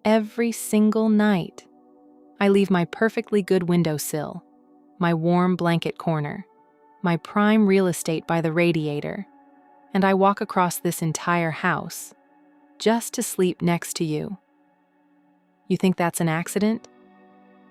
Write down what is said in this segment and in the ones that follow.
every single night. I leave my perfectly good windowsill, my warm blanket corner, my prime real estate by the radiator, and I walk across this entire house just to sleep next to you. You think that's an accident?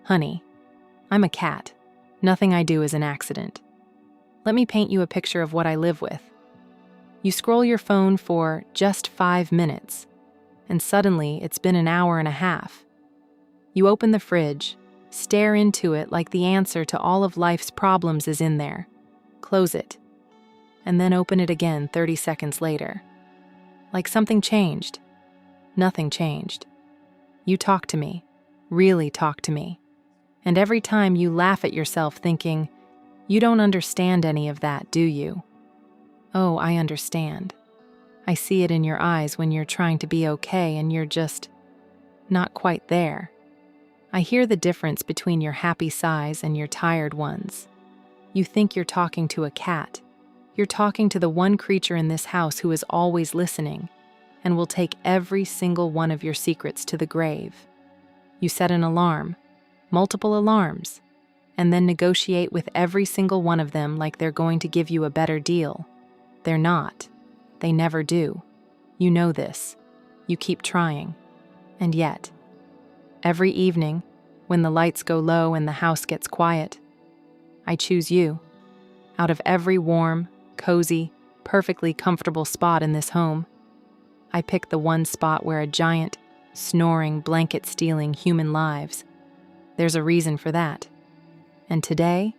Honey, I'm a cat. Nothing I do is an accident. Let me paint you a picture of what I live with. You scroll your phone for just 5 minutes, and suddenly it's been an hour and a half. You open the fridge, stare into it like the answer to all of life's problems is in there, close it, and then open it again 30 seconds later. Like something changed. Nothing changed. You talk to me, really talk to me. And every time you laugh at yourself thinking, you don't understand any of that, do you? Oh, I understand. I see it in your eyes when you're trying to be okay and you're just not quite there. I hear the difference between your happy sighs and your tired ones. You think you're talking to a cat. You're talking to the one creature in this house who is always listening and will take every single one of your secrets to the grave. You set an alarm, multiple alarms, and then negotiate with every single one of them like they're going to give you a better deal. They're not. They never do. You know this. You keep trying. And yet, every evening, when the lights go low and the house gets quiet, I choose you. Out of every warm, cozy, perfectly comfortable spot in this home, I pick the one spot where a giant, snoring, blanket-stealing human lives. There's a reason for that. And today,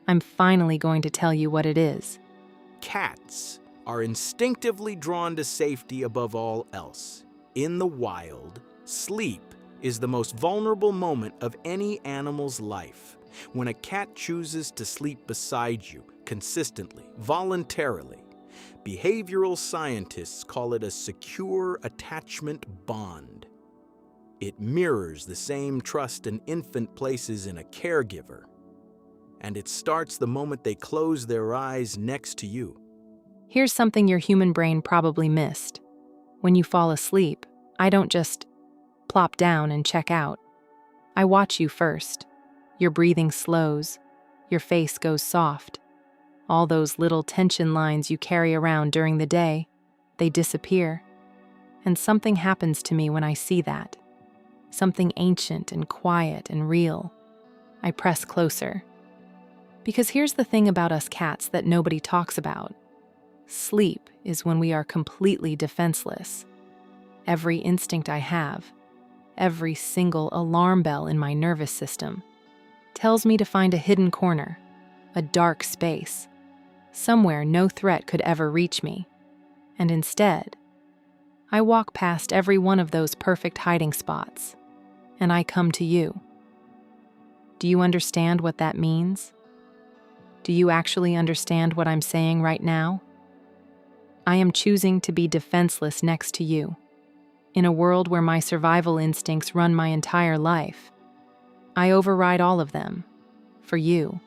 I'm finally going to tell you what it is. Cats are instinctively drawn to safety above all else. In the wild, sleep is the most vulnerable moment of any animal's life. When a cat chooses to sleep beside you, consistently, voluntarily, behavioral scientists call it a secure attachment bond. It mirrors the same trust an infant places in a caregiver, and it starts the moment they close their eyes next to you. Here's something your human brain probably missed. When you fall asleep, I don't just plop down and check out. I watch you first. Your breathing slows. Your face goes soft. All those little tension lines you carry around during the day, they disappear. And something happens to me when I see that. Something ancient and quiet and real. I press closer. Because here's the thing about us cats that nobody talks about. Sleep is when we are completely defenseless. Every instinct I have, every single alarm bell in my nervous system, tells me to find a hidden corner, a dark space, somewhere no threat could ever reach me. And instead, I walk past every one of those perfect hiding spots, and I come to you. Do you understand what that means? Do you actually understand what I'm saying right now? I am choosing to be defenseless next to you. In a world where my survival instincts run my entire life, I override all of them. For you,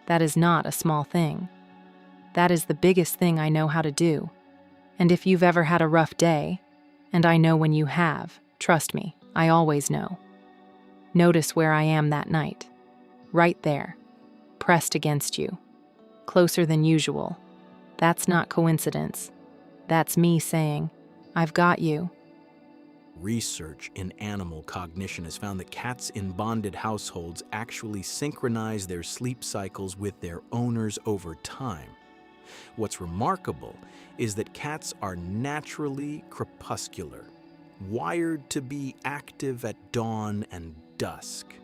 that is not a small thing. That is the biggest thing I know how to do. And if you've ever had a rough day, and I know when you have, trust me, I always know. Notice where I am that night. Right there, pressed against you. Closer than usual. That's not coincidence. That's me saying, I've got you. Research in animal cognition has found that cats in bonded households actually synchronize their sleep cycles with their owners over time. What's remarkable is that cats are naturally crepuscular, wired to be active at dawn and dusk.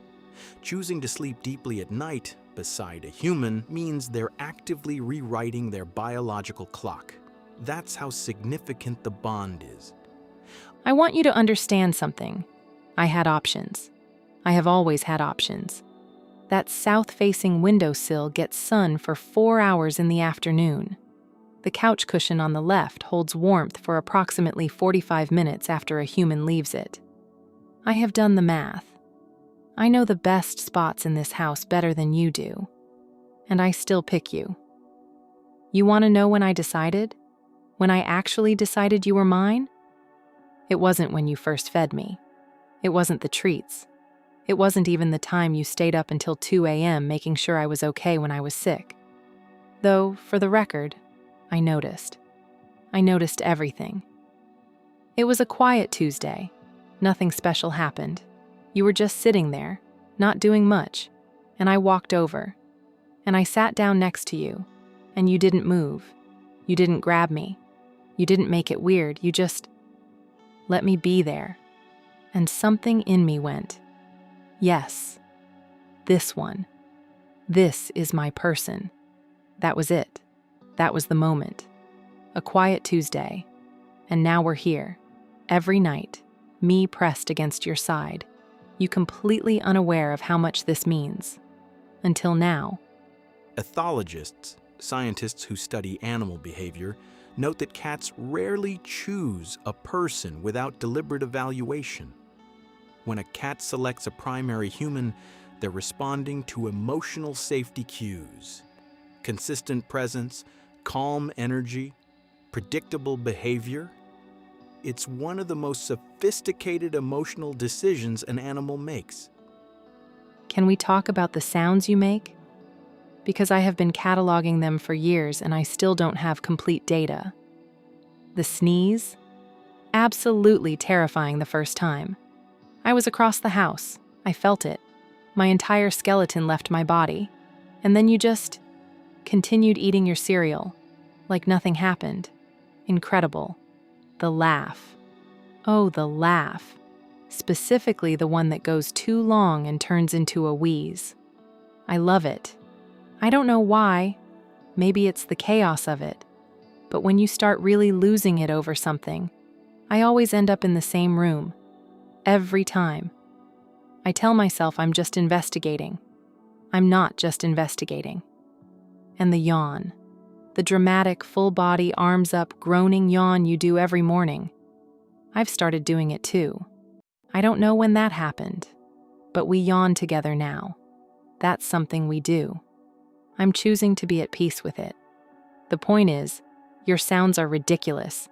Choosing to sleep deeply at night beside a human means they're actively rewriting their biological clock. That's how significant the bond is. I want you to understand something. I had options. I have always had options. That south-facing windowsill gets sun for 4 hours in the afternoon. The couch cushion on the left holds warmth for approximately 45 minutes after a human leaves it. I have done the math. I know the best spots in this house better than you do. And I still pick you. You want to know when I decided? When I actually decided you were mine? It wasn't when you first fed me. It wasn't the treats. It wasn't even the time you stayed up until 2 a.m. making sure I was okay when I was sick. Though, for the record, I noticed. I noticed everything. It was a quiet Tuesday. Nothing special happened. You were just sitting there, not doing much, and I walked over. And I sat down next to you, and you didn't move. You didn't grab me. You didn't make it weird. You just let me be there. And something in me went, yes, this one. This is my person. That was it. That was the moment. A quiet Tuesday. And now we're here. Every night, me pressed against your side. You completely unaware of how much this means. Until now. Ethologists, scientists who study animal behavior, note that cats rarely choose a person without deliberate evaluation. When a cat selects a primary human, they're responding to emotional safety cues. Consistent presence, calm energy, predictable behavior. It's one of the most sophisticated emotional decisions an animal makes. Can we talk about the sounds you make? Because I have been cataloging them for years and I still don't have complete data. The sneeze? Absolutely terrifying the first time. I was across the house. I felt it. My entire skeleton left my body. And then you just continued eating your cereal, like nothing happened. Incredible. The laugh. Oh, the laugh. Specifically the one that goes too long and turns into a wheeze. I love it. I don't know why. Maybe it's the chaos of it. But when you start really losing it over something, I always end up in the same room. Every time. I tell myself I'm just investigating. I'm not just investigating. And the yawn. The dramatic, full-body, arms-up, groaning yawn you do every morning. I've started doing it too. I don't know when that happened, but we yawn together now. That's something we do. I'm choosing to be at peace with it. The point is, your sounds are ridiculous,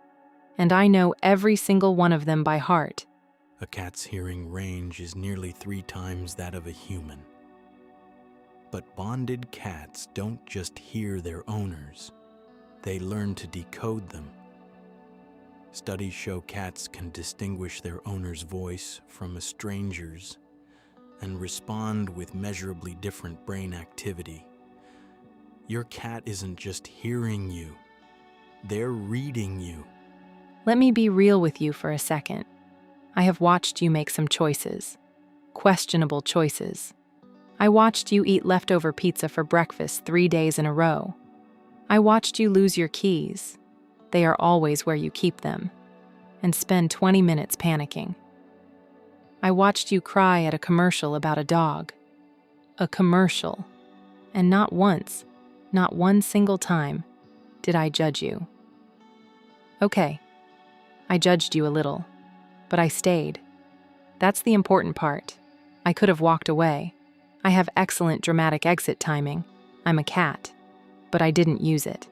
and I know every single one of them by heart. A cat's hearing range is nearly 3 times that of a human. But bonded cats don't just hear their owners, they learn to decode them. Studies show cats can distinguish their owner's voice from a stranger's and respond with measurably different brain activity. Your cat isn't just hearing you, they're reading you. Let me be real with you for a second. I have watched you make some choices. Questionable choices. I watched you eat leftover pizza for breakfast 3 days in a row. I watched you lose your keys. They are always where you keep them. And spend 20 minutes panicking. I watched you cry at a commercial about a dog. A commercial. And not once, not one single time, did I judge you. Okay, I judged you a little, but I stayed. That's the important part. I could have walked away. I have excellent dramatic exit timing. I'm a cat, but I didn't use it.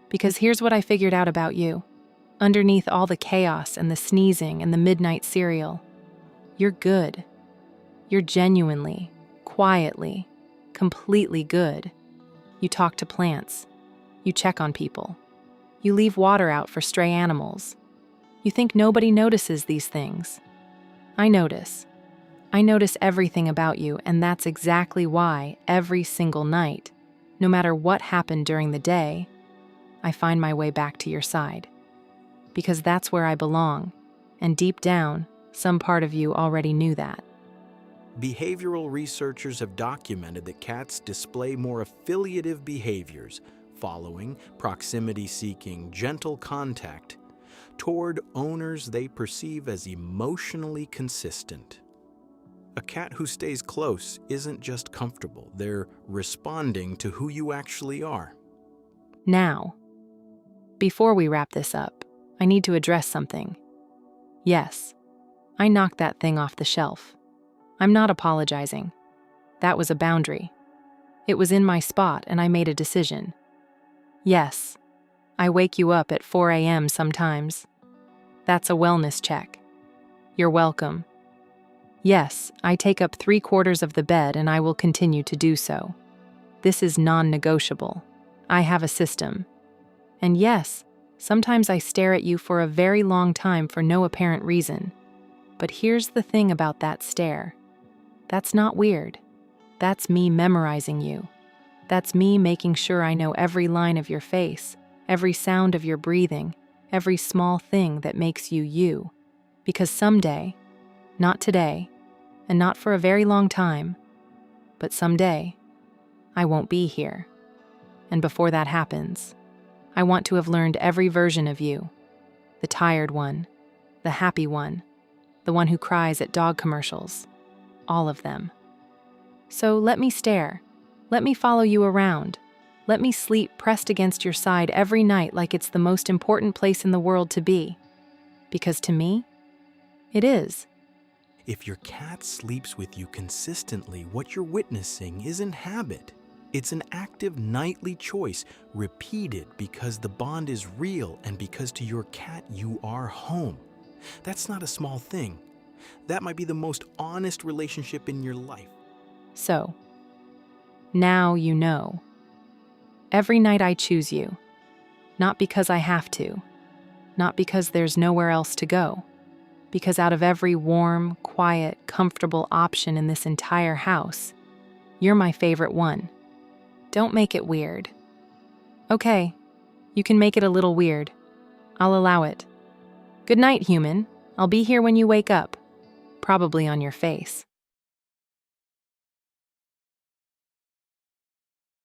Because here's what I figured out about you. Underneath all the chaos and the sneezing and the midnight cereal, you're good. You're genuinely, quietly, completely good. You talk to plants. You check on people. You leave water out for stray animals. You think nobody notices these things. I notice. I notice everything about you, and that's exactly why every single night, no matter what happened during the day, I find my way back to your side. Because that's where I belong, and deep down, some part of you already knew that. Behavioral researchers have documented that cats display more affiliative behaviors, following, proximity-seeking, gentle contact, toward owners they perceive as emotionally consistent. A cat who stays close isn't just comfortable, they're responding to who you actually are. Now, before we wrap this up, I need to address something. Yes, I knocked that thing off the shelf. I'm not apologizing. That was a boundary. It was in my spot and I made a decision. Yes, I wake you up at 4 a.m. sometimes. That's a wellness check. You're welcome. Yes, I take up 3/4 of the bed and I will continue to do so. This is non-negotiable. I have a system. And yes, sometimes I stare at you for a very long time for no apparent reason. But here's the thing about that stare. That's not weird. That's me memorizing you. That's me making sure I know every line of your face, every sound of your breathing, every small thing that makes you you. Because someday, not today, and not for a very long time, but someday, I won't be here. And before that happens, I want to have learned every version of you. The tired one, the happy one, the one who cries at dog commercials. All of them. So let me stare. Let me follow you around. Let me sleep pressed against your side every night like it's the most important place in the world to be. Because to me, it is. If your cat sleeps with you consistently, what you're witnessing isn't habit. It's an active nightly choice, repeated because the bond is real and because to your cat you are home. That's not a small thing. That might be the most honest relationship in your life. So, now you know. Every night I choose you. Not because I have to. Not because there's nowhere else to go. Because out of every warm, quiet, comfortable option in this entire house, you're my favorite one. Don't make it weird. Okay, you can make it a little weird. I'll allow it. Good night, human. I'll be here when you wake up. Probably on your face.